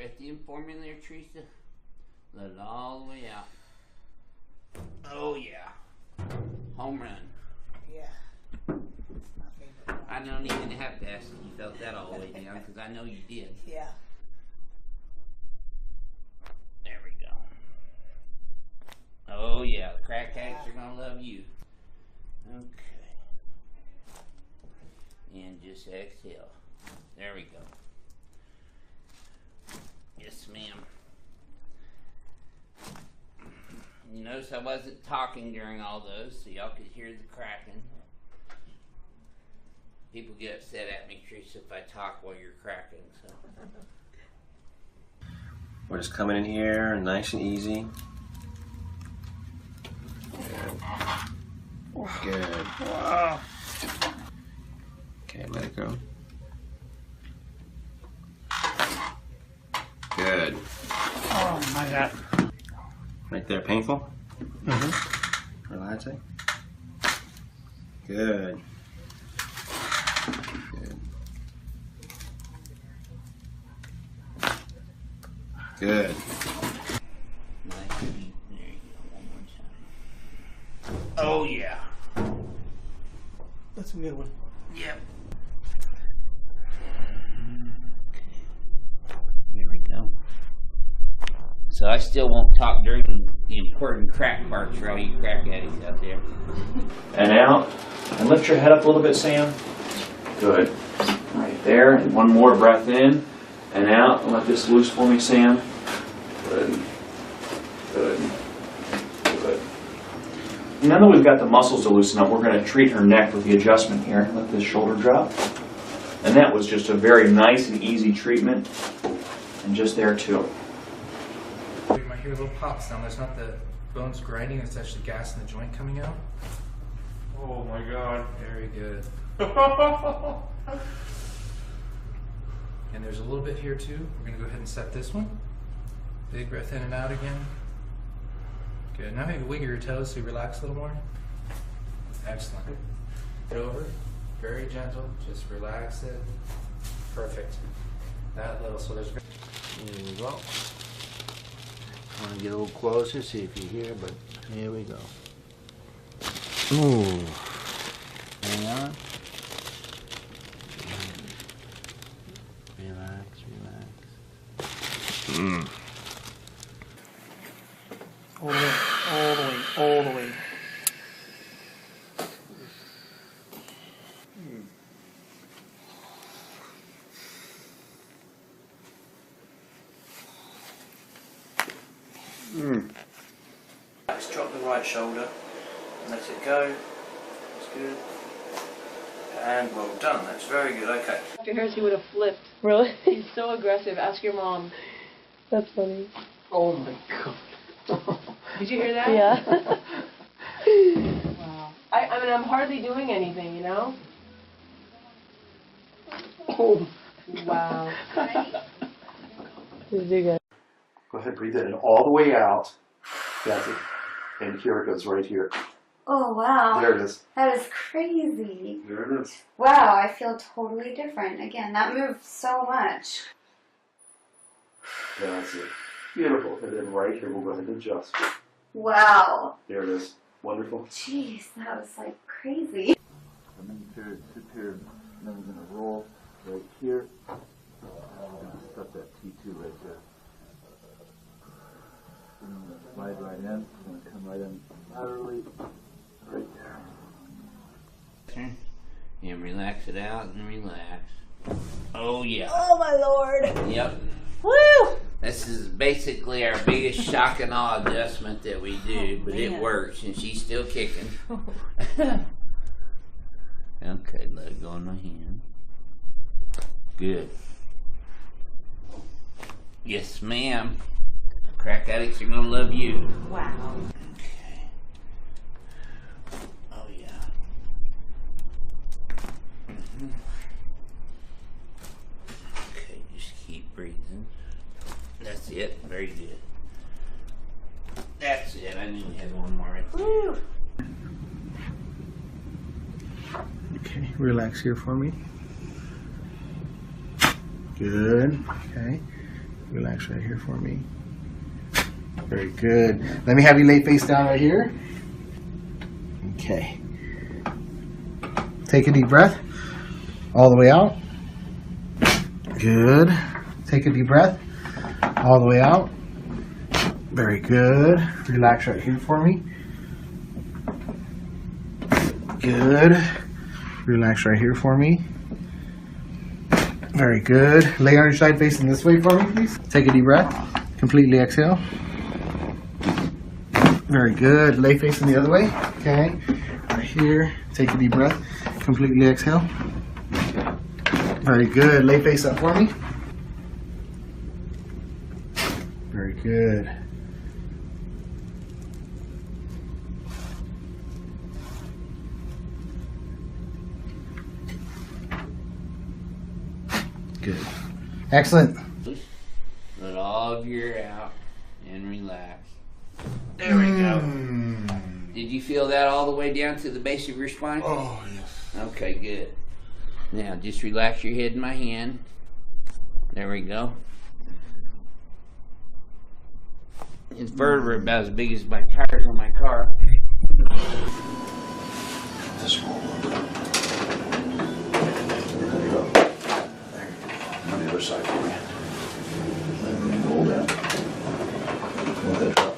breath in for me there, Teresa. Let it all the way out. Oh, yeah. Home run. Yeah. My favorite one. I don't even have to ask if you felt that all the way down, because I know you did. Yeah. There we go. Oh, yeah. The crack addicts are going to love you. Okay. And just exhale. There we go. Yes, ma'am. You notice I wasn't talking during all those, so y'all could hear the cracking. People get upset at me, Teresa, if I talk while you're cracking, so. We're just coming in here, nice and easy. Good. Wow. Okay, let it go. Good. Oh my God. Right there, painful? Mm-hmm. Relaxing? Good. Good. Good. Nice and deep. There you go, one more time. Oh, yeah. That's a good one. Yep. There we go. So I still won't talk during the important crack parts for all you crack addicts out there. And out. And lift your head up a little bit, Sam. Good. Right there. And one more breath in and out. And let this loose for me, Sam. Good. Good. Good. And now that we've got the muscles to loosen up, we're going to treat her neck with the adjustment here. Let this shoulder drop. And that was just a very nice and easy treatment. And just there, too. You might hear a little pop sound. There's not the bones grinding, it's actually gas in the joint coming out. Oh, my God. Very good. And there's a little bit here too. We're going to go ahead and set this one. Big breath in and out again. Good. Now maybe wiggle your toes so you relax a little more. Excellent. Get over. Very gentle. Just relax it. Perfect. That little. So there's. There we go. I want to get a little closer, see if you hear, but here we go. Ooh. Hang on. Relax, relax. All the way, all the way, all the way. Let's drop the right shoulder and let it go. That's good. And well done. That's very good. Okay. Dr. Harris, he would have flipped. Really? He's so aggressive. Ask your mom. That's funny. Oh my God. Did you hear that? Yeah. Wow. I mean, I'm hardly doing anything, you know? Oh. Wow. You do good. Go ahead, breathe it in all the way out. That's it. And here it goes, right here. Oh, wow. There it is. That is crazy. There it is. Wow, I feel totally different. Again, that moved so much. That's it. Beautiful. And then right here, we'll go ahead and adjust. Wow. There it is. Wonderful. Jeez, that was like crazy. And then here, sit here, and then we're going to roll right here. And we're going to stuff that T2 right there. And I'm going to slide right in. I'm going to come right in laterally, right there. And relax it out and relax. Oh, yeah. Oh, my Lord. Yep. Woo! This is basically our biggest shock and awe adjustment that we do, but it works, and she's still kicking. Okay, let it go in my hand. Good. Yes, ma'am. Crack addicts are gonna love you. Wow. Okay. Oh yeah. Okay, just keep breathing. That's it. Very good. That's it. I knew we had one more right there. Woo! Okay, relax here for me. Good. Okay. Relax right here for me. Very good. Let me have you lay face down right here. Okay. Take a deep breath. All the way out. Good. Take a deep breath. All the way out. Very good. Relax right here for me. Good. Relax right here for me. Very good. Lay on your side facing this way for me, please. Take a deep breath. Completely exhale. Very good. Lay facing the other way. Okay. Right here. Take a deep breath. Completely exhale. Very good. Lay face up for me. Very good. Good. Excellent. Let all of your out and relax. There we go. Did you feel that all the way down to the base of your spine? Oh, yes. Okay, good. Now, just relax your head in my hand. There we go. It's vertebrae about as big as my tires on my car. Just roll over. There you go. There. On the other side for me. And then roll down. Let that drop.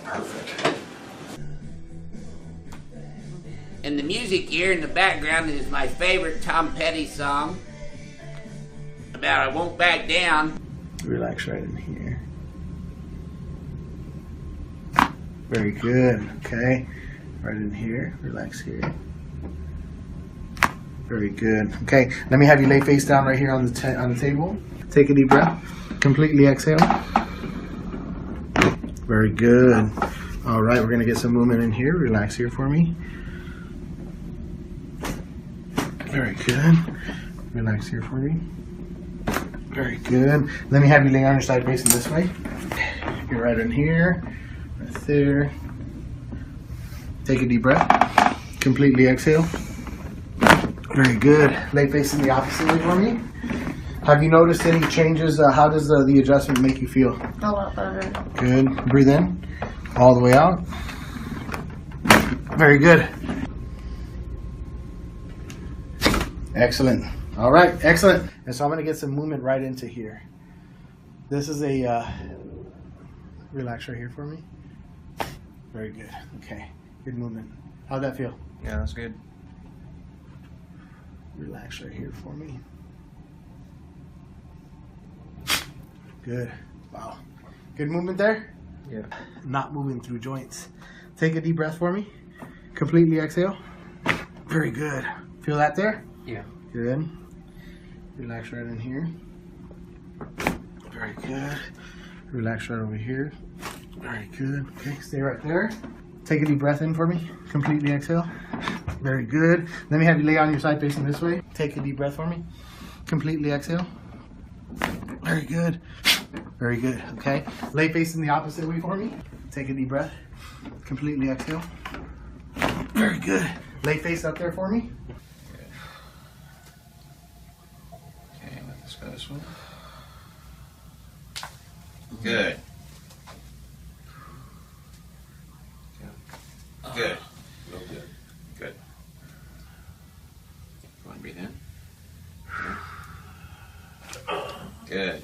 Perfect. And the music here in the background is my favorite Tom Petty song about I Won't Back Down. Relax right in here. Very good. Okay. Right in here. Relax here. Very good. Okay. Let me have you lay face down right here on the table. Take a deep breath. Completely exhale. Very good. All right. We're going to get some movement in here. Relax here for me. Very good. Relax here for me. Very good. Let me have you lay on your side facing this way. You're right in here. Right there. Take a deep breath. Completely exhale. Very good. Lay facing the opposite way for me. Have you noticed any changes? How does the adjustment make you feel? A lot better. Good. Breathe in. All the way out. Very good. Excellent. All right. Excellent. And so I'm going to get some movement right into here. This is a... relax right here for me. Very good. Okay. Good movement. How'd that feel? Yeah, that's good. Relax right here for me. Good. Wow. Good movement there? Yeah. Not moving through joints. Take a deep breath for me. Completely exhale. Very good. Feel that there? Yeah. Good. Relax right in here. Very good. Relax right over here. Very good. Okay, stay right there. Take a deep breath in for me. Completely exhale. Very good. Let me have you lay on your side facing this way. Take a deep breath for me. Completely exhale. Very good. Very good. Okay. Lay facing the opposite way for me. Take a deep breath. Completely exhale. Very good. Lay face up there for me. Okay, let's go this way. Good. Good. Real good. Good. Go ahead and breathe in. Good.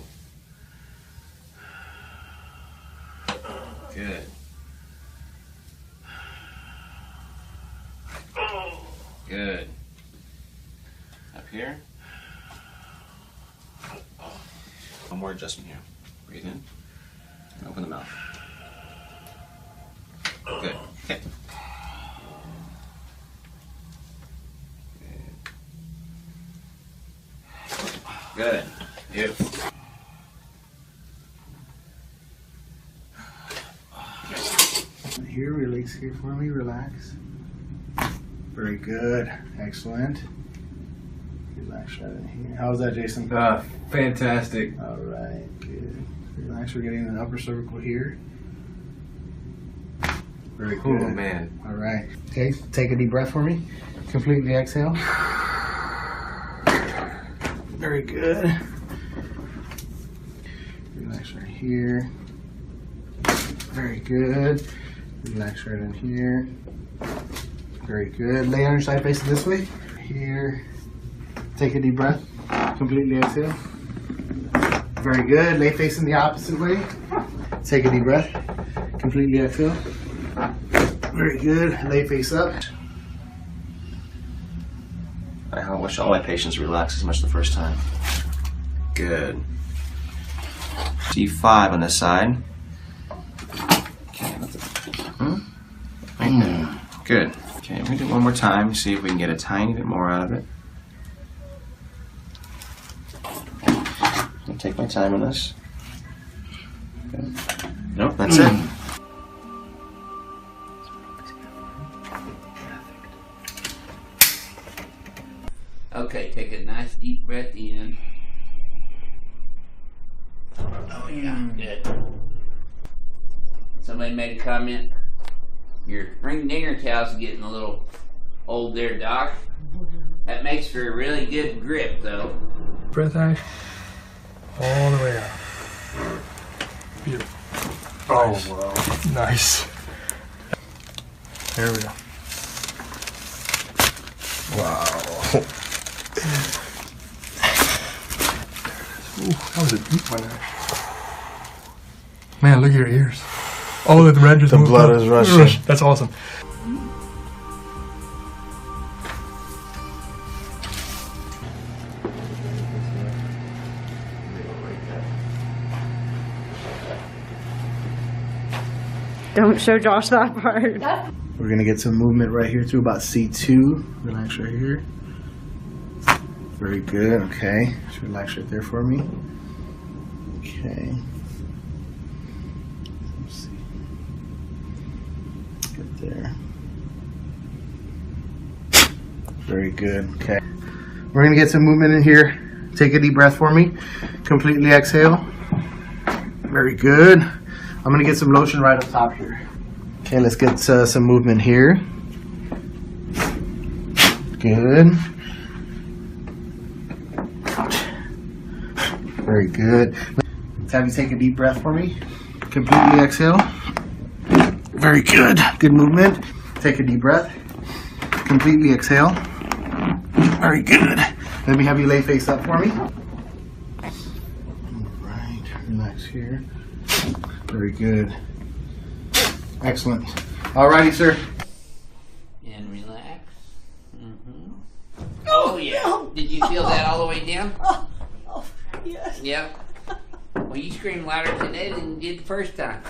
Good. Good. Up here. One more adjustment here. Breathe in. And open the mouth. Good. Okay. Good. Beautiful. Here, release here for me. Relax. Very good. Excellent. Relax right in here. How's that, Jason? Fantastic. All right. Good. Relax. We're getting the upper cervical here. Very good. Oh, man. All right. Okay. Take a deep breath for me. Completely exhale. Very good. Relax right here. Very good. Relax right in here. Very good. Lay on your side facing this way. Here. Take a deep breath. Completely exhale. Very good. Lay facing the opposite way. Take a deep breath. Completely exhale. Very good. Lay face up. I wish all my patients relax as much the first time. Good. D5 on this side. Okay, right there. Good. Okay, we're gonna do it one more time, see if we can get a tiny bit more out of it. I'll take my time on this. Okay. Nope, that's it. Okay, take a nice deep breath in. Oh yeah, good. Somebody made a comment. Your ring dinger towel's getting a little old there, Doc. That makes for a really good grip, though. Breath out. All the way out. Beautiful. Oh, wow. Nice. There we go. Wow. Ooh, that was a deep one. Man, look at your ears. Oh, the red just moved blood up. is rushing. That's awesome. Don't show Josh that part. We're gonna get some movement right here through about C2. Relax right here. Very good. Okay. Just relax right there for me. Okay. Let's see. Get there. Very good. Okay. We're gonna get some movement in here. Take a deep breath for me. Completely exhale. Very good. I'm gonna get some lotion right up top here. Okay, let's get some movement here. Good. Very good. Let's have you take a deep breath for me. Completely exhale. Very good. Good movement. Take a deep breath. Completely exhale. Very good. Let me have you lay face up for me. Right. Relax here. Very good. Excellent. Alrighty, sir. And relax. Oh yeah. Did you feel that all the way down? Oh, yes. Yep. Well, you screamed louder today than you did the first time.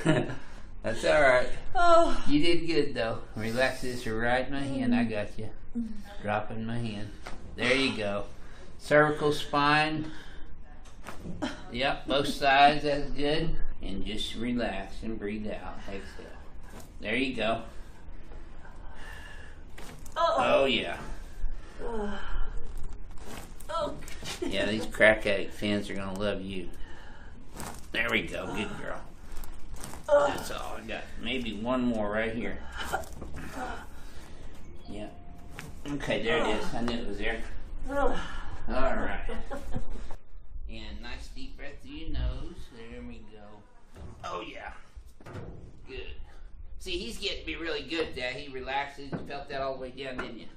That's alright. Oh. You did good though. Relax this right in my hand. I got you. Dropping my hand. There you go. Cervical spine. Yep, both sides. That's good. And just relax and breathe out. Exhale. There you go. Oh yeah. Yeah, these crack addict fans are gonna love you. There we go. Good girl. That's all I got. Maybe one more right here. Yeah. Okay, there it is. I knew it was there. Alright. And nice deep breath through your nose. There we go. Oh yeah. Good. See, he's getting to be really good at that. He relaxes. You felt that all the way down, didn't you?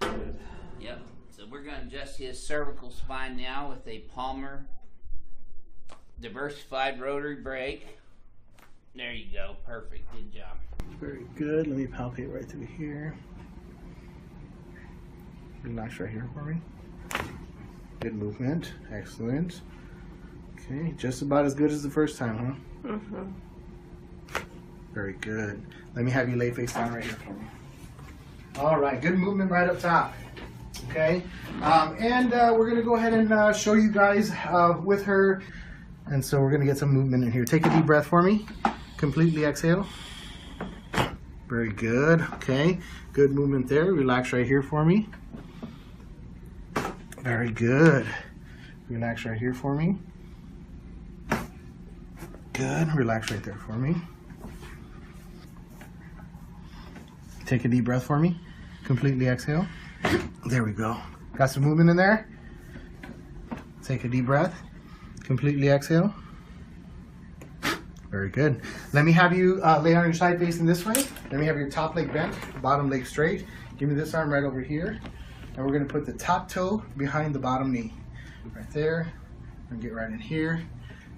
Yep. So we're going to adjust his cervical spine now with a Palmer diversified rotary brake. There you go. Perfect. Good job. Very good. Let me palpate right through here. Relax right here for me. Good movement. Excellent. Okay, just about as good as the first time, huh? Mm-hmm. Very good. Let me have you lay face down right here for me. All right, good movement right up top. Okay, and we're going to go ahead and show you guys with her. And so we're going to get some movement in here. Take a deep breath for me. Completely exhale. Very good. Okay, good movement there. Relax right here for me. Very good. Relax right here for me. Good. Relax right there for me. Take a deep breath for me. Completely exhale. There we go. Got some movement in there? Take a deep breath. Completely exhale. Very good. Let me have you lay on your side facing this way. Let me have your top leg bent, bottom leg straight. Give me this arm right over here. And we're going to put the top toe behind the bottom knee. Right there. And get right in here.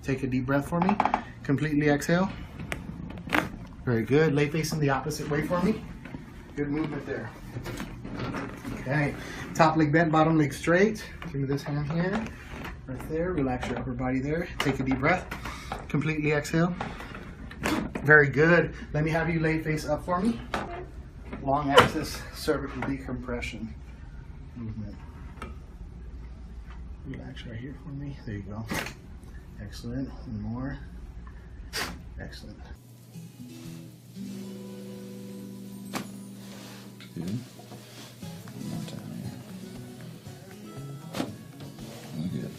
Take a deep breath for me. Completely exhale. Very good. Lay facing the opposite way for me. Good movement there. Okay. Top leg bent, bottom leg straight. Give me this hand here. Right there. Relax your upper body there. Take a deep breath. Completely exhale. Very good. Let me have you lay face up for me. Long axis cervical decompression movement. Relax right here for me. There you go. Excellent. One more. Excellent. Good. One more time here. Good.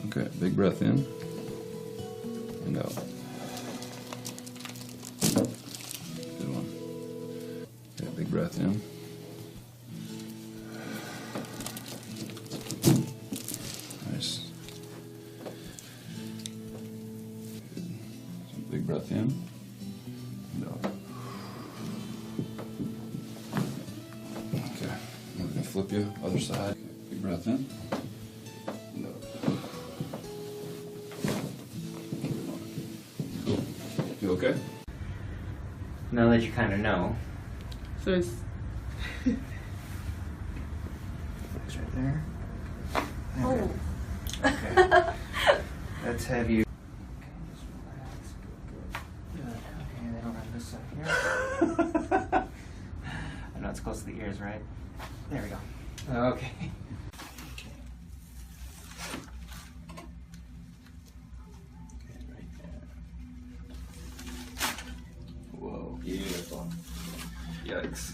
Okay, big breath in and out. Good one. Okay, big breath in. Nice. Good. Some big breath in and out. Okay, we're gonna flip you other side. Okay, big breath in. And out. You okay? Now that you kind of know. So it's It's right there. oh. Okay. Let's have you. Good. Okay, then on this side here. I know it's close to the ears, right? There we go. Okay. Whoa, beautiful. Yikes.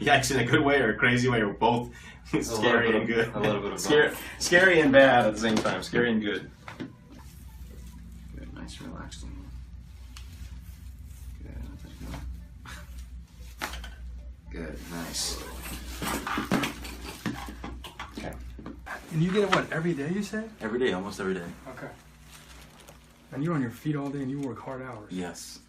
Yikes in a good way or a crazy way or both. Scary and good. A little bit of Scary and bad at the same time. Scary and good. Good, nice relaxing. Good, nice. Okay. And you get it, what, every day you say? Every day, almost every day. Okay. And you're on your feet all day and you work hard hours. Yes.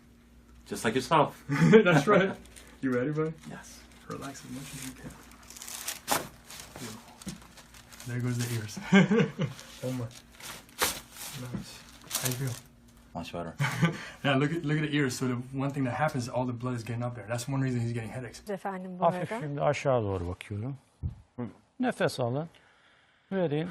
Just like yourself. That's right. You ready, buddy? Yes. Relax as much as you can. Beautiful. There goes the ears. One more. Nice. How you feel? Much better. Yeah, look at the ears. So the one thing that happens is all the blood is getting up there. That's one reason he's getting headaches. Efendim bu arada. Hafif şimdi aşağı doğru bakıyorum. Nefes alın. Verin.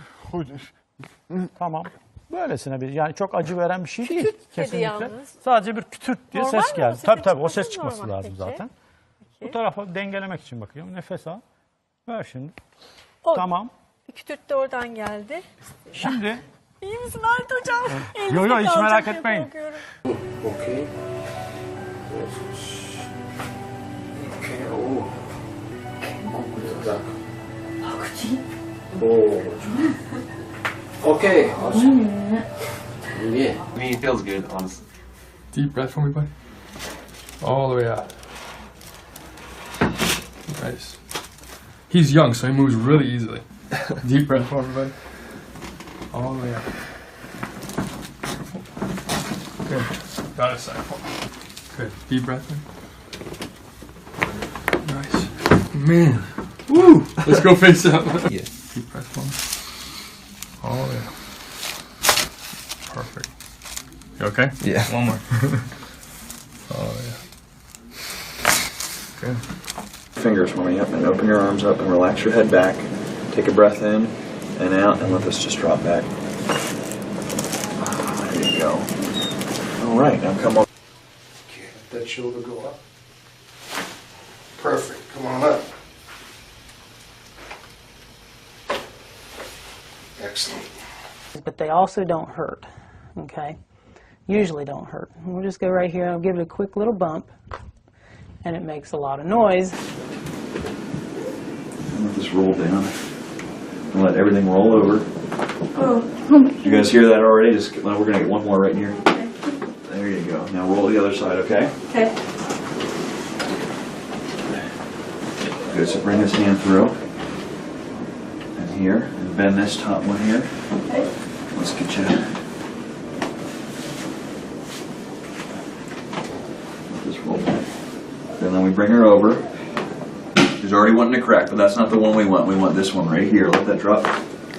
Tamam. Böylesine bir, yani çok acı veren bir şey değil. Kesinlikle. yalnız. Sadece bir kütürt diye Normal ses mi? geldi. O sesin Tabii o çıkması ses mı çıkması normal lazım peki? zaten. Peki. Bu tarafa dengelemek için bakıyorum. Nefes al. Ver şimdi. O, Tamam. Bir kütürt de oradan geldi. Şimdi. İyi misin Halit hocam? Yo yo hiç Elinizde merak kalacak diye etmeyin. korkuyorum. Okay. Okay. Oh. Oh. Okay. Awesome. Yeah. I mean, it feels good, honestly. Deep breath for me, buddy. All the way out. Nice. He's young, so he moves really easily. Deep breath for me, buddy. All the way out. Good. Got it, side. Good. Deep breath in. Nice. Man. Woo! Let's go face up. Yeah. Deep breath for me. All the way out. Perfect. You okay? Yeah. One more. Oh, yeah. Good. Fingers for me up and open your arms up and relax your head back. Take a breath in and out and let this just drop back. There you go. All right, now come on. Okay, let that shoulder go up. Perfect. Come on up. Excellent. But they also don't hurt, okay? Usually don't hurt. We'll just go right here and I'll give it a quick little bump, and it makes a lot of noise. Let this roll down and let everything roll over. You guys hear that already? Just we're gonna get one more right here. There you go. Now roll the other side, okay? Okay. Good. So bring this hand through and here, and bend this top one here. Okay. Let's get you we bring her over. She's already wanting to crack, but that's not the one we want. We want this one right here. Let that drop.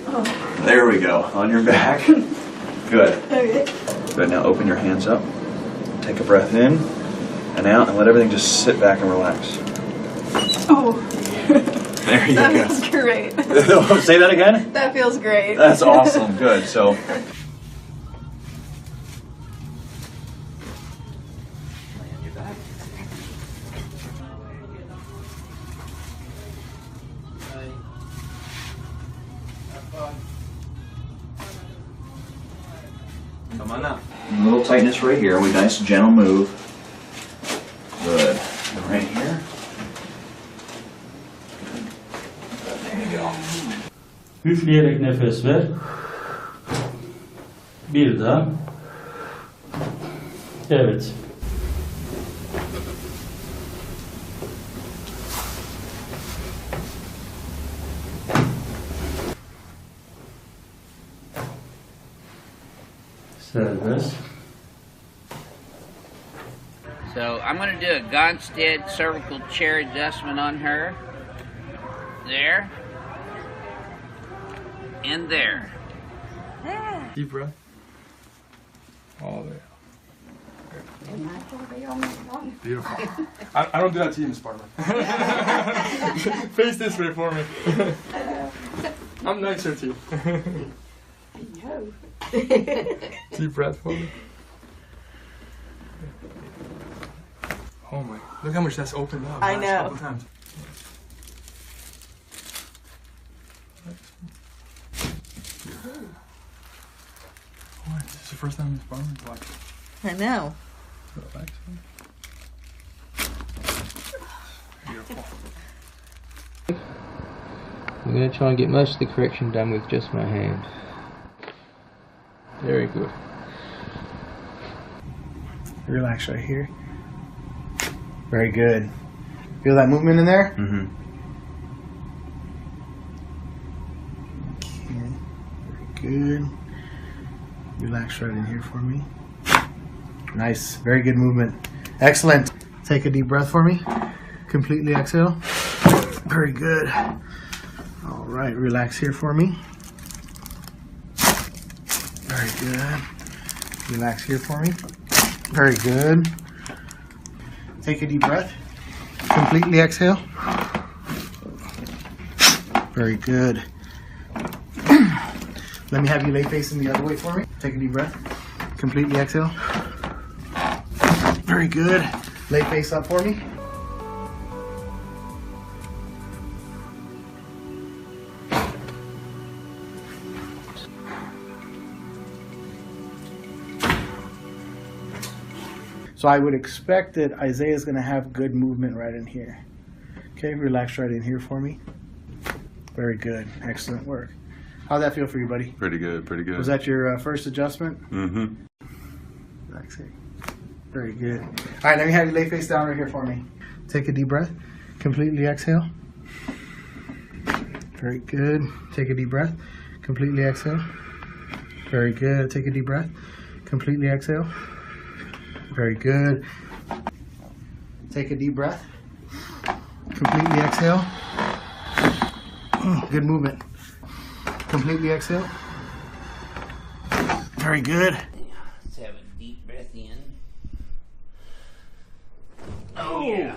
Oh. There we go. On your back. Good. Okay. Good. Now open your hands up. Take a breath in and out, and let everything just sit back and relax. Oh. There you That go. feels great. Say that again? That feels great. That's awesome. Good. So. Come on up. A little tightness right here. We nice gentle move. Good. And right here. There you go. Üfleyerek nefes ver. Bir daha. Evet. Serbest. So I'm going to do a Gonstead cervical chair adjustment on her. There. And there. Deep breath. All the way. Beautiful. I don't do that to you, Miss Barber. Face this way for me. I'm nicer to you. No. Deep breath for me. Oh my, look how much that's opened up. I last know. couple times. Oh, this is the first time Miss Barber's watching. I know. Relax. Beautiful. I'm going to try and get most of the correction done with just my hand. Very good. Relax right here. Very good. Feel that movement in there? Mm-hmm. Okay. Very good. Relax right in here for me. Nice. Very good movement. Excellent. Take a deep breath for me. Completely exhale. Very good. All right. Relax here for me. Very good. Relax here for me. Very good. Take a deep breath. Completely exhale. Very good. Let me have you lay facing the other way for me. Take a deep breath. Completely exhale. Very good. Lay face up for me. So I would expect that Isaiah's going to have good movement right in here. Okay, relax right in here for me. Very good. Excellent work. How'd that feel for you, buddy? Pretty good, pretty good. Was that your first adjustment? Mm-hmm. Relax here. Very good. All right, let me have you lay face down right here for me. Take a deep breath. Completely exhale. Very good. Take a deep breath. Completely exhale. Very good. Take a deep breath. Completely exhale. Very good. Take a deep breath. Completely exhale. Good movement. Completely exhale. Very good. Let's have a deep breath in. Oh, yeah.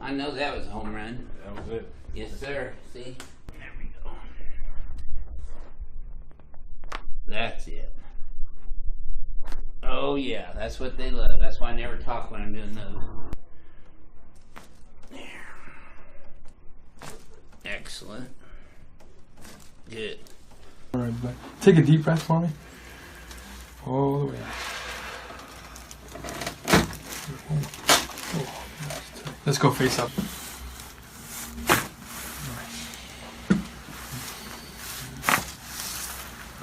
I know that was a home run. That was it. Yes, sir. See? There we go. That's it. Oh, yeah. That's what they love. That's why I never talk when I'm doing those. There. Excellent. Good. All right, back. Take a deep breath for me. All the way out. Let's go face up.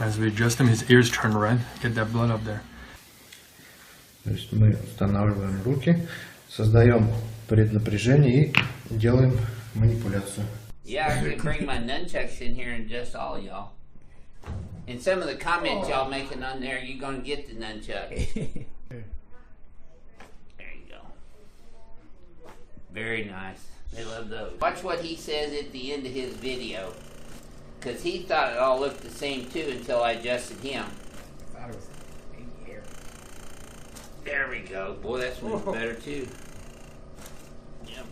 As we adjust him, his ears turn red. Get that blood up there. То есть мы устанавливаем руки, создаем преднапряжение и делаем манипуляцию. Yeah, I could bring my nunchucks in here and just all y'all. And some of the comments y'all making on there, you're going to get the nunchucks. There you go. Very nice. They love those. Watch what he says at the end of his video. Because he thought it all looked the same too until I adjusted him. I thought it was big hair. There we go. Boy, that's much better too. Yep.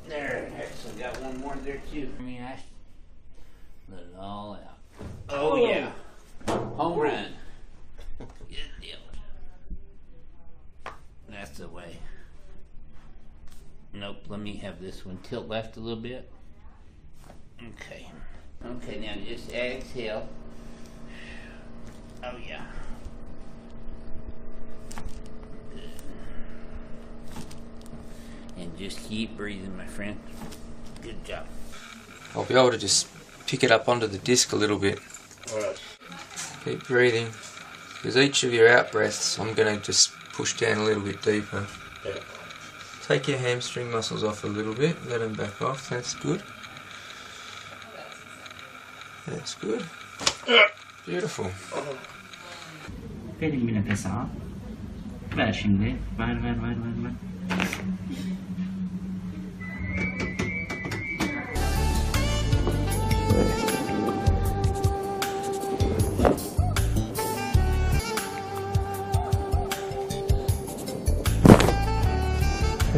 There, excellent. Got one more there too. I mean, I let it all out. Oh yeah. Home run. Good deal. That's the way. Nope, let me have this one tilt left a little bit. Okay. Okay, now just exhale. Oh yeah. Good. And just keep breathing, my friend. Good job. I'll be able to just pick it up onto the disc a little bit. Alright. Keep breathing. Because each of your out breaths, I'm going to just push down a little bit deeper. Yeah. Take your hamstring muscles off a little bit, let them back off, that's good. That's good. Beautiful. Pwede mo na sa flashing there. Right.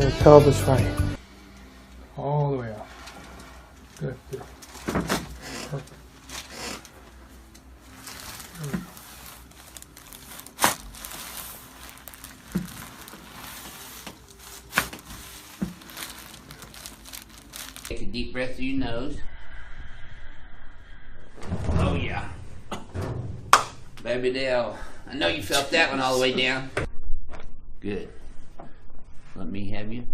And pelvis right. All the way out. Good, good. Perfect. Take a deep breath through your nose. Oh yeah. Baby Dale. I know you felt that one all the way down. Good. Let me have you.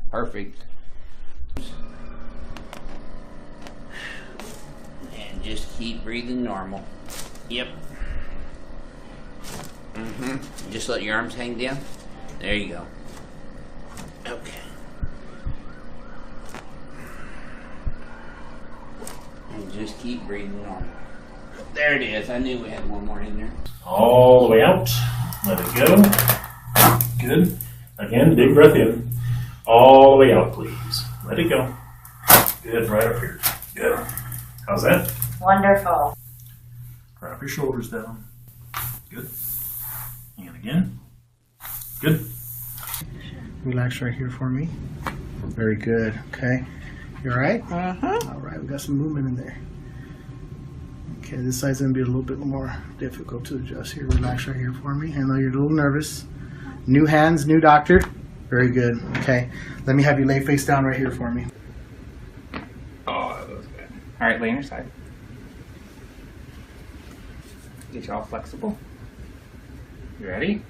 Perfect. And just keep breathing normal. Yep. Just let your arms hang down. There you go. Okay. And just keep breathing normal. There it is. I knew we had one more in there. All the way out. Let it go. Good. Again, big breath in. All the way out, please. Let it go. Good. Right up here. Good. How's that? Wonderful. Drop your shoulders down. Good. And again. Good. Relax right here for me. Very good. Okay. You alright? All right. We got some movement in there. Okay, this side's going to be a little bit more difficult to adjust here. Relax right here for me. I know you're a little nervous. New hands, new doctor. Very good. Okay. Let me have you lay face down right here for me. Oh, that was good. All right, lay on your side. Get you all flexible. You ready?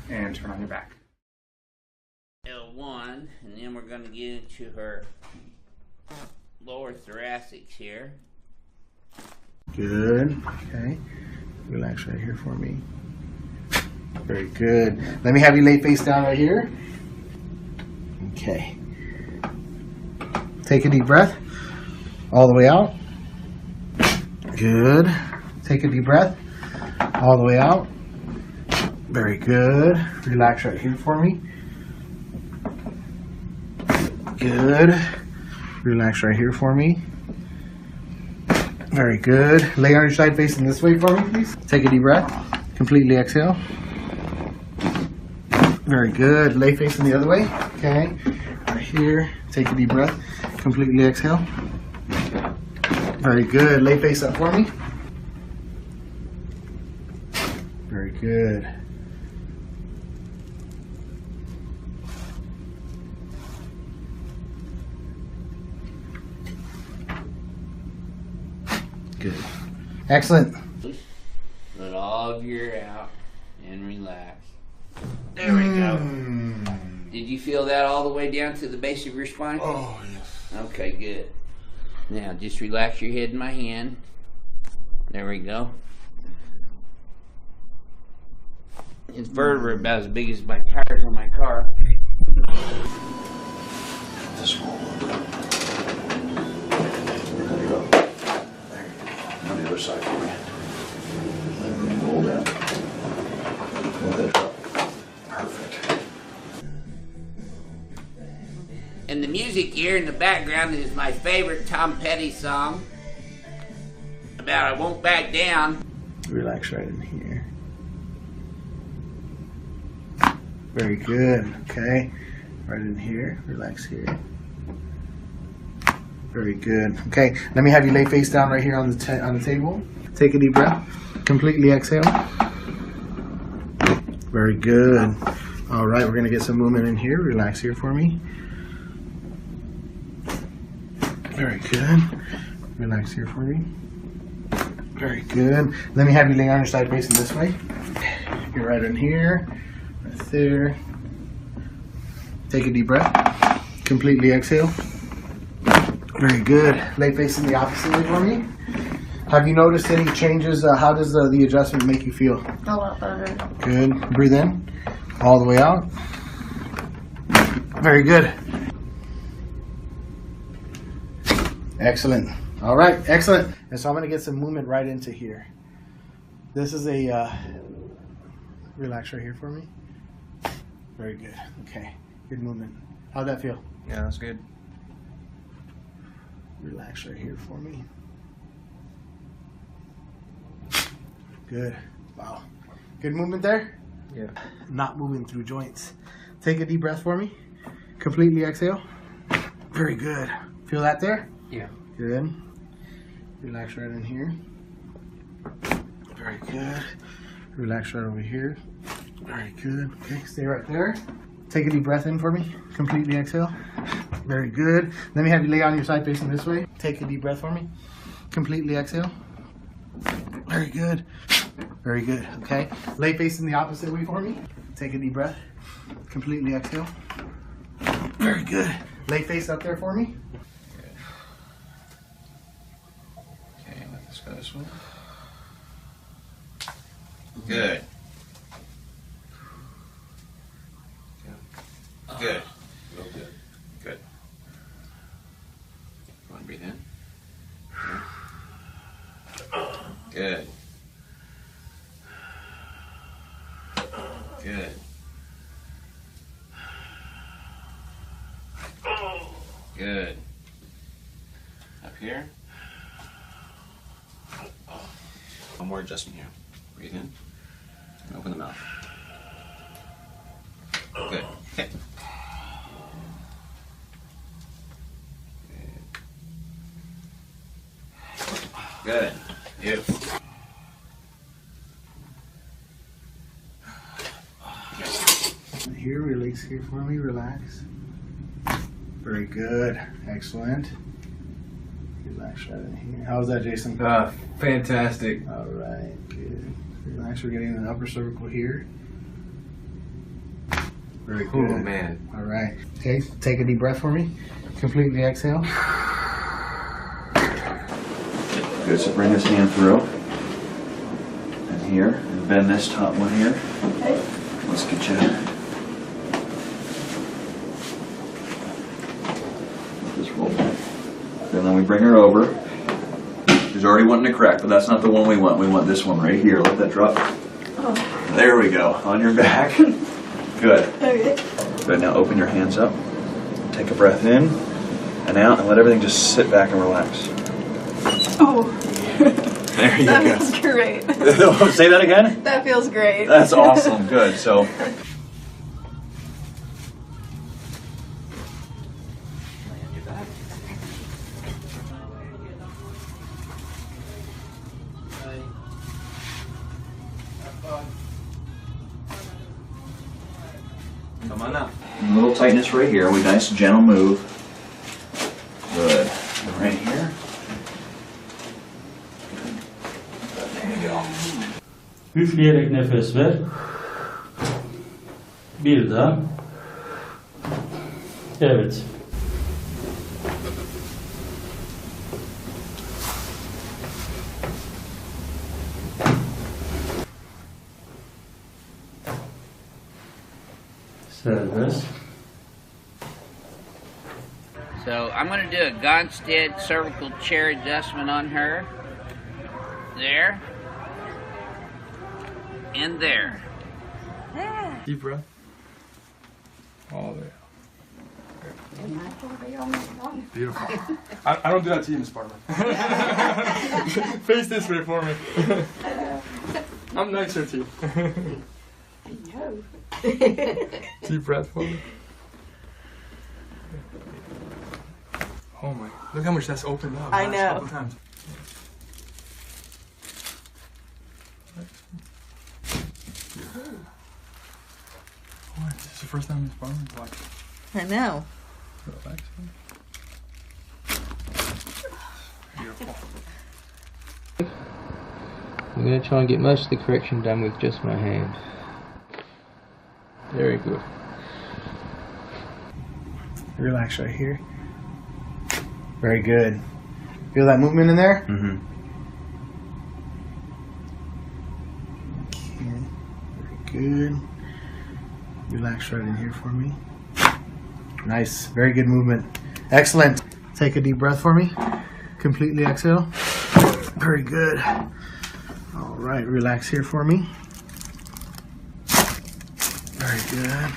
And turn on your back. L1, and then we're going to get into her lower thoracics here. Good. Okay. Relax right here for me. Very good. Let me have you lay face down right here. Okay. Take a deep breath. All the way out. Good. Take a deep breath. All the way out. Very good. Relax right here for me. Good. Relax right here for me. Very good. Lay on your side facing this way for me, please. Take a deep breath. Completely exhale. Very good. Lay facing the other way. Okay. Right here. Take a deep breath. Completely exhale. Very good. Lay face up for me. Very good. Good. Excellent. Let all of your out and relax. There we go. Did you feel that all the way down to the base of your spine? Oh, yes. Okay, good. Now just relax your head in my hand. There we go. It's vertebrae about as big as my tires on my car. This one. There you go. On the other side for me. hear in the background is my favorite Tom Petty song about I Won't Back Down. Relax right in here. Very good. Okay. Right in here. Relax here. Very good. Okay. Let me have you lay face down right here on the table. Take a deep breath. Completely exhale. Very good. All right. We're gonna get some movement in here. Relax here for me. Very good. Relax here for me. Very good. Let me have you lay on your side facing this way. You're right in here. Right there. Take a deep breath. Completely exhale. Very good. Lay facing the opposite way for me. Have you noticed any changes? How does the adjustment make you feel? A lot better. Good. Breathe in. All the way out. Very good. Excellent. All right. Excellent. And so I'm going to get some movement right into here. This is a relax right here for me. Very good. Okay. Good movement. How'd that feel? Yeah, that's good. Relax right here for me. Good. Wow. Good movement there? Yeah. Not moving through joints. Take a deep breath for me. Completely exhale. Very good. Feel that there? Yeah. Good. Relax right in here. Very good. Relax right over here. Very good. Okay, stay right there. Take a deep breath in for me. Completely exhale. Very good. Let me have you lay on your side facing this way. Take a deep breath for me. Completely exhale. Very good. Very good. Okay. Lay facing the opposite way for me. Take a deep breath. Completely exhale. Very good. Lay face up there for me. Okay, let's go this way. Good. Good. Good. Good. Go and breathe in. Good. Good. Good. Up here. One more adjustment here. Breathe in. And open the mouth. Good. Okay. Good. Beautiful. Here, release here for me, relax. Very good. Excellent. Relax right in here. How's that, Jason? Fantastic. All right, good. Relax, we're getting the upper cervical here. Very good. Oh, man. All right. Okay, take a deep breath for me. Completely exhale. Good, so bring this hand through. And here, and bend this top one here. Okay. Let's get you. Let this roll back. And then we bring her over. She's already wanting to crack, but that's not the one we want. We want this one right here. Let that drop. Oh. There we go. On your back. Good. Okay. Good, now open your hands up. Take a breath in and out and let everything just sit back and relax. Oh. There you That go. feels great. Say that again? That feels great. That's awesome. Good. So. Come on up. A little tightness right here. We nice gentle move. Good. And right here. There you go. Üfleyerek nefes ver. Bir daha. Evet. Serbest. So I'm going to do a Gonstead cervical chair adjustment on her. There. And there. Deep breath. All the way out. Good. Beautiful. I don't do that to you, Miss Barber. Face this way for me. I'm nicer to you. No. Deep breath for me. Oh my, look how much that's opened up. I last know. Couple times. Oh, this is the first time Miss Barber's watching. I know. Relax. Beautiful. I'm going to try and get most of the correction done with just my hand. Very good. Relax right here. Very good. Feel that movement in there? Mm-hmm. Okay. Very good. Relax right in here for me. Nice. Very good movement. Excellent. Take a deep breath for me. Completely exhale. Very good. All right. Relax here for me. Very good.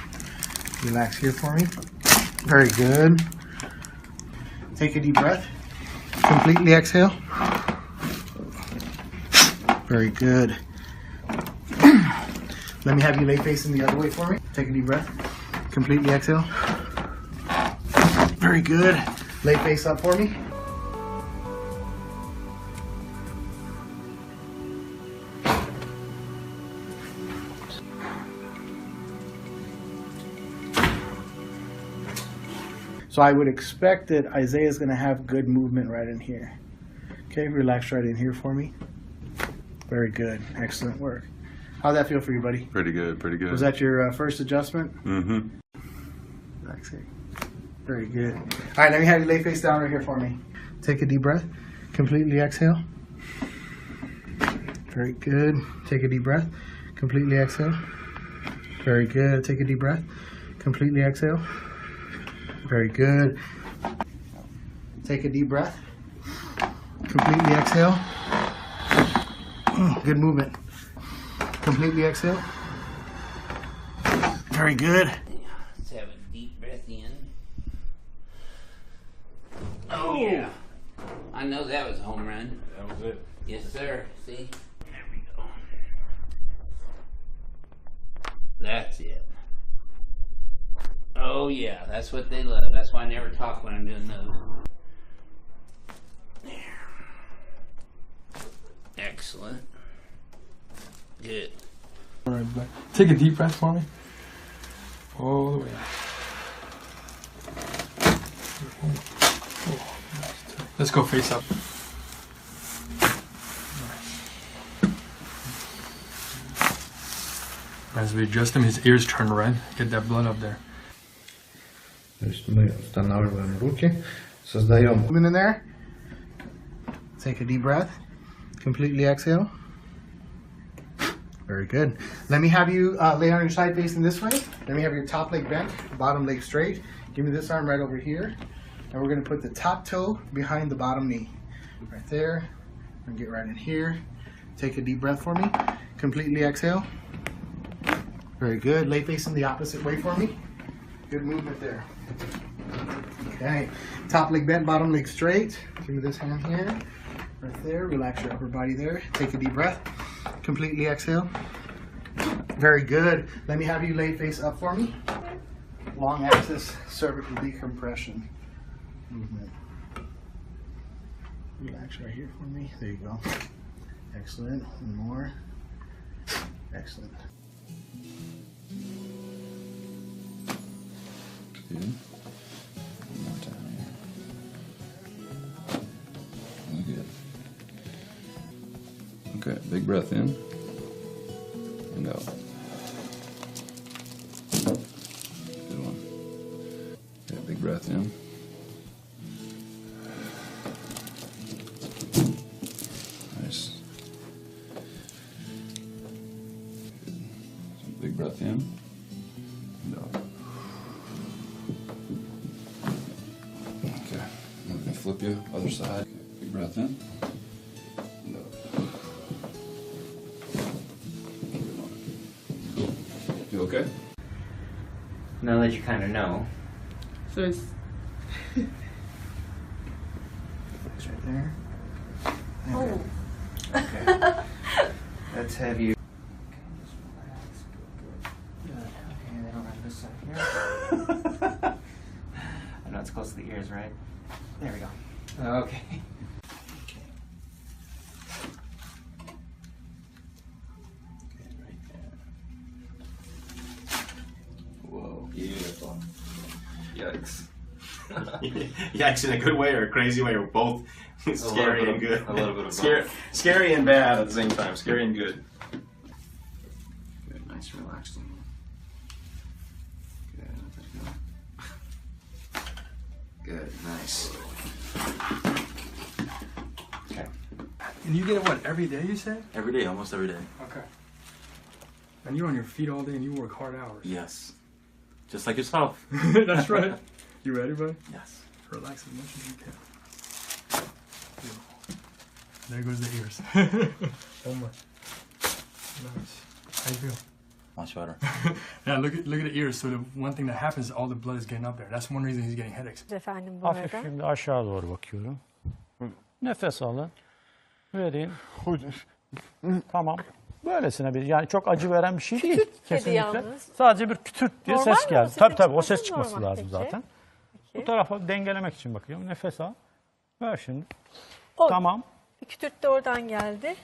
Relax here for me. Very good. Take a deep breath. Completely exhale. Very good. Let me have you lay facing the other way for me. Take a deep breath. Completely exhale. Very good. Lay face up for me. So I would expect that Isaiah's going to have good movement right in here. Okay, relax right in here for me. Very good. Excellent work. How'd that feel for you, buddy? Pretty good, pretty good. Was that your first adjustment? Mm-hmm. Relax here. Very good. All right, let me have you lay face down right here for me. Take a deep breath. Completely exhale. Very good. Take a deep breath. Completely exhale. Very good. Take a deep breath. Completely exhale. Very good. Take a deep breath. Completely exhale. Good movement. Completely exhale. Very good. Let's have a deep breath in. Oh, yeah. I know that was a home run. That was it. Yes, sir. See? There we go. That's it. Oh, yeah. That's what they love. That's why I never talk when I'm doing those. There. Excellent. Good. All right, back. Take a deep breath for me. All the way out. Let's go face up. As we adjust him, his ears turn red. Get that blood up there. То есть мы устанавливаем руки, создаем. Movement in there. Take a deep breath. Completely exhale. Very good. Let me have you lay on your side facing this way. Let me have your top leg bent, bottom leg straight. Give me this arm right over here. And we're going to put the top toe behind the bottom knee. Right there. And get right in here. Take a deep breath for me. Completely exhale. Very good. Lay facing the opposite way for me. Good movement there. Okay. Top leg bent, bottom leg straight. Give me this hand here. Right there. Relax your upper body there. Take a deep breath. Completely exhale. Very good. Let me have you lay face up for me. Long axis cervical decompression movement. Relax right here for me. There you go. Excellent. One more. Excellent. Good. One more time here. Good. Okay, big breath in and out. Good one. Okay, big breath in. Nice. Good. So big breath in and out. Okay, I'm gonna flip you other side. Okay, big breath in. And out. You okay? Now that you kind of know. So it's there. Oh. Okay. Let's have you. Okay, then around this side here. I know it's close to the ears, right? There we go. Okay. Whoa. Beautiful. Yikes. Yikes in a good way or a crazy way, or both scary and good. A little bit of Scary and bad at the same time. Scary and good. Good, nice relaxing. Good, nice. Okay. And you get it, what, every day you said? Every day, almost every day. Okay. And you're on your feet all day and you work hard hours. Yes. Just like yourself. That's right. You ready, buddy? Yes. Relax as much as you can. Beautiful. There goes the ears. One more. Nice. How you feel? Much better. Yeah, look at the ears. So the one thing that happens is all the blood is getting up there. That's one reason he's getting headaches. Efendim bu Hafif arada. şimdi aşağı doğru bakıyorum. Nefes alın. Verin. Tamam. Böylesine bir, yani çok acı veren bir şey değil. Kesinlikle. yalnız. Sadece bir kütürt diye Normal ses mi? geldi. O Tabii sesin tabii o çıkması ses çıkması normal lazım peki. zaten. Peki. Bu tarafa dengelemek için bakıyorum. Nefes al. Ver şimdi. O, Tamam. Bir kütürt de oradan geldi.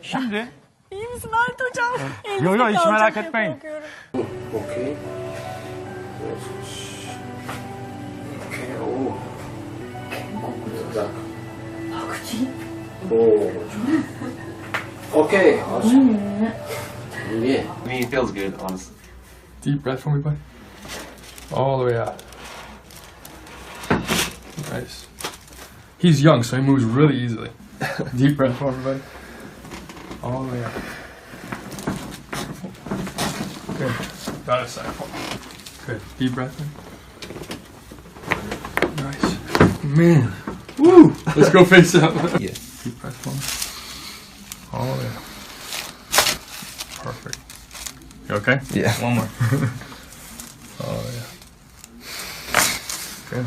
Şimdi. İyi misin Halit hocam? Yo yo hiç Elinizde merak kalacak, etmeyin. korkuyorum. Okay. Okay. Oh. Oh. Okay. Awesome. Yeah. I mean, it feels good, honestly. Deep breath for me, buddy. All the way out. Nice. He's young, so he moves really easily. Deep breath for me, buddy. All the way out. Good. Got a side. Good. Deep breath in. Nice. Man. Woo! Let's go face up. Yeah. Deep breath for me. All the way out. Perfect. You okay? Yeah. One more. Oh, yeah. Good.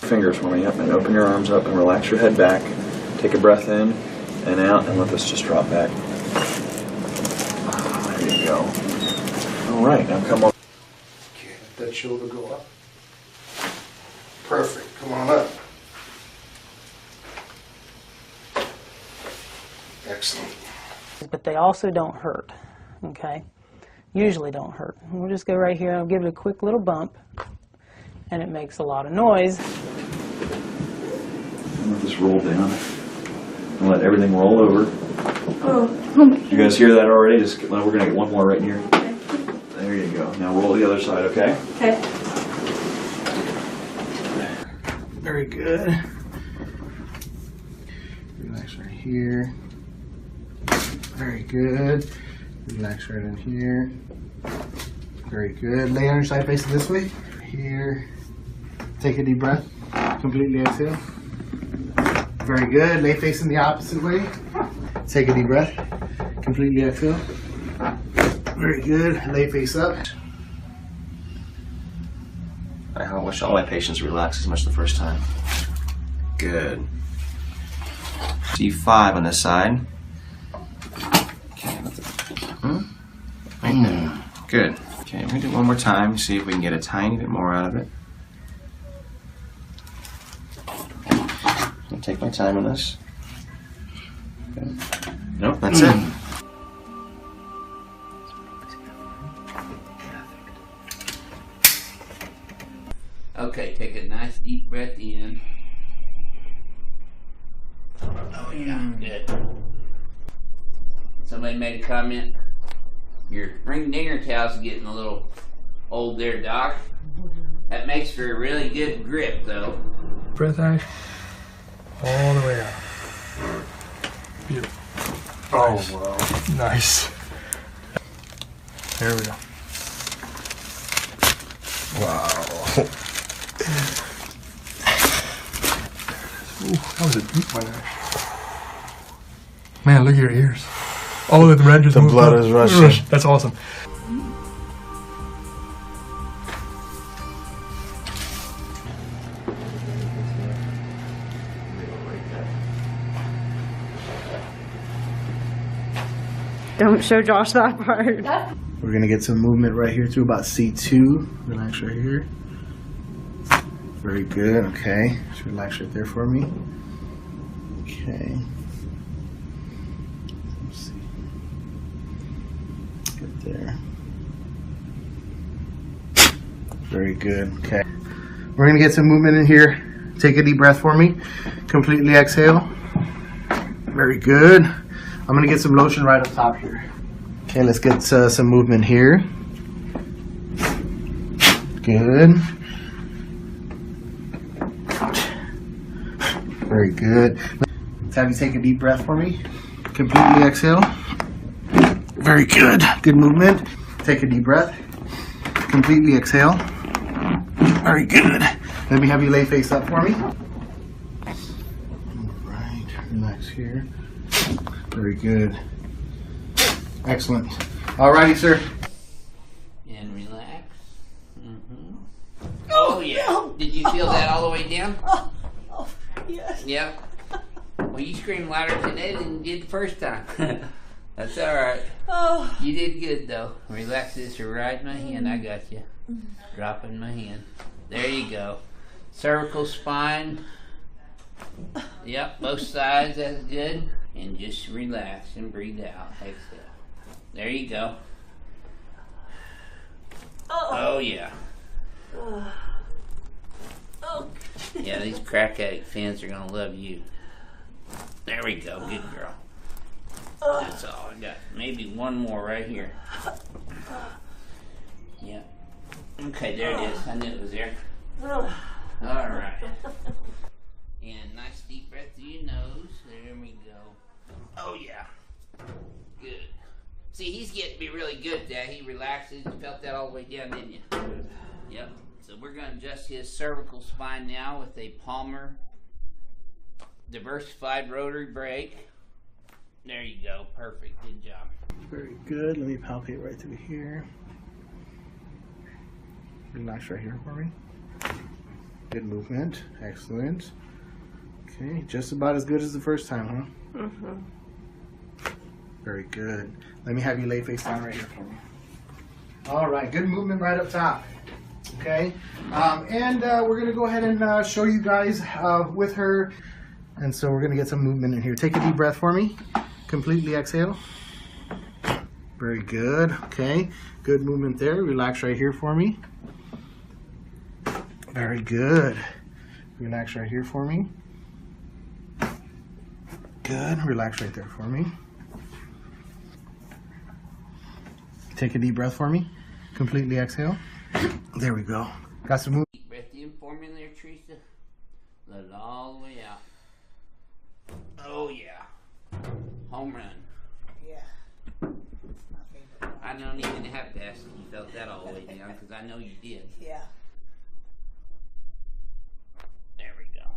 Fingers for me, and open your arms up and relax your head back. Take a breath in and out and let this just drop back. There you go. All right, now come on. Okay, let that shoulder go up. Perfect. Come on up. Excellent. But they also don't hurt, okay? Usually don't hurt. We'll just go right here, I'll give it a quick little bump, and it makes a lot of noise. Let this roll down and let everything roll over. Oh. You guys hear that already? Just we're gonna get one more right here. There you go. Now roll the other side, okay? Okay. Very good. Relax right here. Very good. Relax right in here. Very good. Lay on your side facing this way. Here. Take a deep breath. Completely exhale. Very good. Lay facing the opposite way. Take a deep breath. Completely exhale. Very good. Lay face up. I wish all my patients relax as much the first time. Good. D5 on this side. Okay. Right there. Good. Okay, we're gonna do it one more time. See if we can get a tiny bit more out of it. I'm gonna take my time on this. Okay. Nope, that's it. Okay, take a nice deep breath in. Oh yeah, good. Somebody made a comment. Your ring dinger towel's getting a little old there, Doc. That makes for a really good grip, though. Breath out. All the way out. Beautiful. Nice. Oh, wow. Nice. There we go. Wow. Ooh, that was a deep one there. Man, look at your ears. Oh, the red just The moved blood up. is rushing. That's awesome. Don't show Josh that part. We're gonna get some movement right here through about C2. Relax right here. Very good, okay. Just relax right there for me. Okay. Let's see. Right there. Very good, okay. We're gonna get some movement in here. Take a deep breath for me. Completely exhale. Very good. I'm gonna get some lotion right up top here. Okay, let's get some movement here. Good. Very good. Let's have you take a deep breath for me. Completely exhale. Very good. Good movement. Take a deep breath. Completely exhale. Very good. Let me have you lay face up for me. Alright, relax here. Very good. Excellent. Alrighty, sir. And relax. Oh, yeah. Did you feel that all the way down? Yes. Yep. Well, you screamed louder today than you did the first time. That's alright. Oh. You did good, though. Relax this right in my hand. I got you. Dropping my hand. There you go. Cervical spine. Yep, both sides. That's good. And just relax and breathe out. Exhale. There you go. Oh, yeah. Yeah, these crack addict fans are going to love you. There we go. Good girl. That's all I got. Maybe one more right here. Yeah. Okay, there it is. I knew it was there. Alright. And nice deep breath through your nose. There we go. Oh, yeah. Good. See, he's getting to be really good at that. He relaxes. You felt that all the way down, didn't you? Yep. So we're going to adjust his cervical spine now with a Palmer diversified rotary brake. There you go. Perfect. Good job. Very good. Let me palpate right through here. Relax right here for me. Good movement. Excellent. Okay, just about as good as the first time, huh? Mm-hmm. Very good. Let me have you lay face down right here for me. All right, good movement right up top. Okay, and we're going to go ahead and show you guys with her. And so we're going to get some movement in here. Take a deep breath for me. Completely exhale. Very good. Okay, good movement there. Relax right here for me. Very good. Relax right here for me. Good. Relax right there for me. Take a deep breath for me. Completely exhale. There we go. Got some movement. Deep breath in for me there, Teresa. Let it all the way out. Oh, yeah. Home run. Yeah. I don't even have to ask if you felt that all the way down, because I know you did. Yeah. There we go.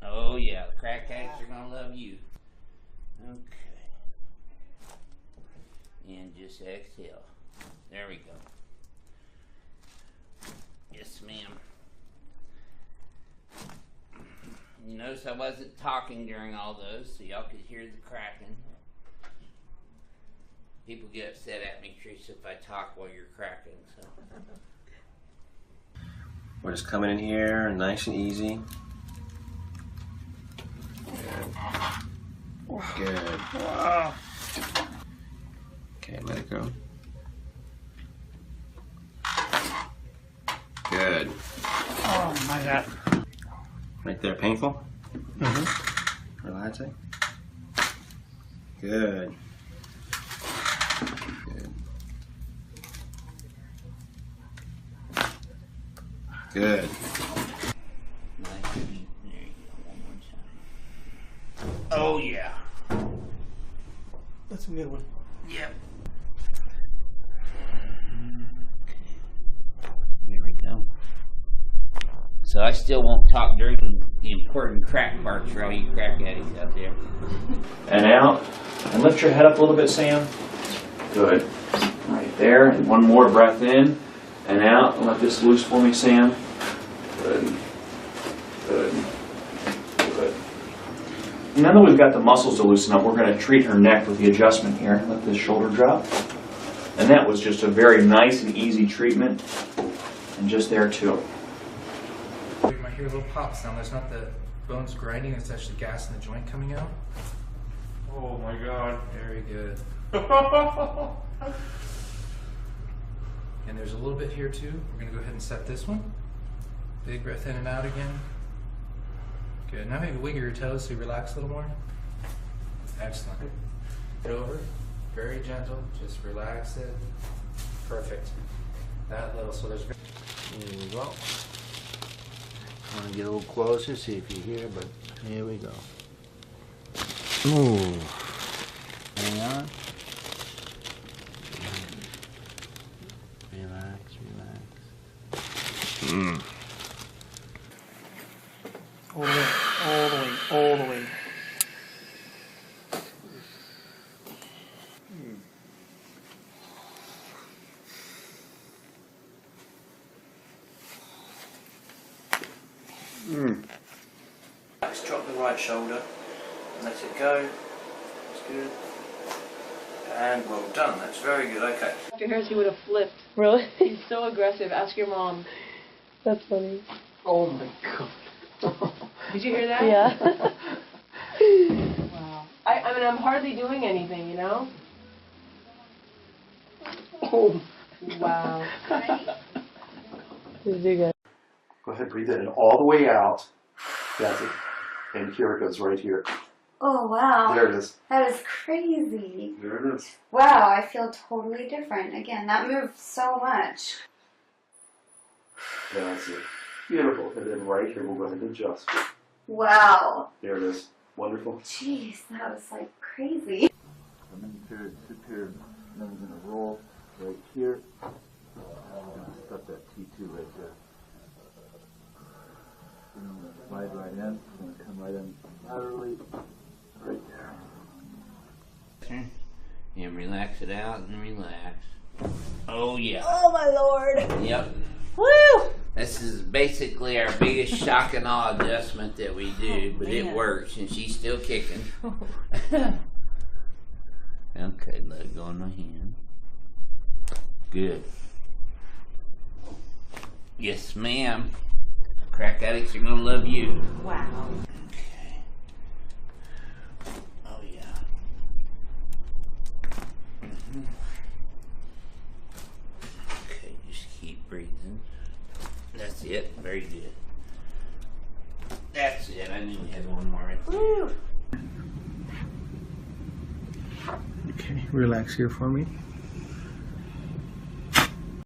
Oh, yeah. The crack addicts are going to love you. Okay. And just exhale. There we go. Yes, ma'am. You notice I wasn't talking during all those, so y'all could hear the cracking. People get upset at me, Teresa, if I talk while you're cracking, so. We're just coming in here, nice and easy. Good. Okay, let it go. Good. Oh my God. Right there, painful? Mm-hmm. Relaxing? Good. Good. Good. Oh, yeah. That's a good one. Yep. There we go. So I still won't talk during the important crack parts for all you crack addicts out there. And out. And lift your head up a little bit, Sam. Good. Right there. And one more breath in and out. And let this loose for me, Sam. Good. Good. Good. now that we've got the muscles to loosen up, we're going to treat her neck with the adjustment here. Let this shoulder drop. And that was just a very nice and easy treatment. And just there too. You might hear a little pop sound. There's not the bones grinding, it's actually gas in the joint coming out. Oh my God. Very good. And there's a little bit here too. We're going to go ahead and set this one. Big breath in and out again. Good. Now maybe wiggle your toes so you relax a little more. Excellent. Get over. Very gentle. Just relax it. Perfect. That little. So there's. Here we go. I want to get a little closer, see if you hear, but here we go. Ooh. Hang on. Relax, relax. All the way, all the way, all the way. Let's drop the right shoulder and let it go. That's good. And well done. That's very good. Okay. Dr. Harris, he would have flipped. Really? He's so aggressive. Ask your mom. That's funny. Oh my God. Did you hear that? Yeah. Wow. I mean, I'm hardly doing anything, you know? Oh. Wow. Did you good? Go ahead, breathe in all the way out. That's it. And here it goes, right here. Oh, wow. There it is. That is crazy. There it is. Wow, I feel totally different. Again, that moved so much. That's it. Beautiful. And then right here, we'll go ahead and adjust. Wow. There it is. Wonderful. Jeez, that was like crazy. Inferior, superior nose in a roll right here. We're going to stuff that T2 right there. I'm going to slide right in. I'm going to come right in laterally. Right there. And relax it out and relax. Oh yeah. Oh my Lord. Yep. Woo! This is basically our biggest shock and awe adjustment that we do, but it man. works and she's still kicking. Okay, let it go in my hand. Good. Yes, ma'am. Crack addicts are gonna love you. Wow. Okay. Oh yeah. Okay, just keep breathing. That's it. Very good. That's it. I knew we had one more right there. Okay, relax here for me.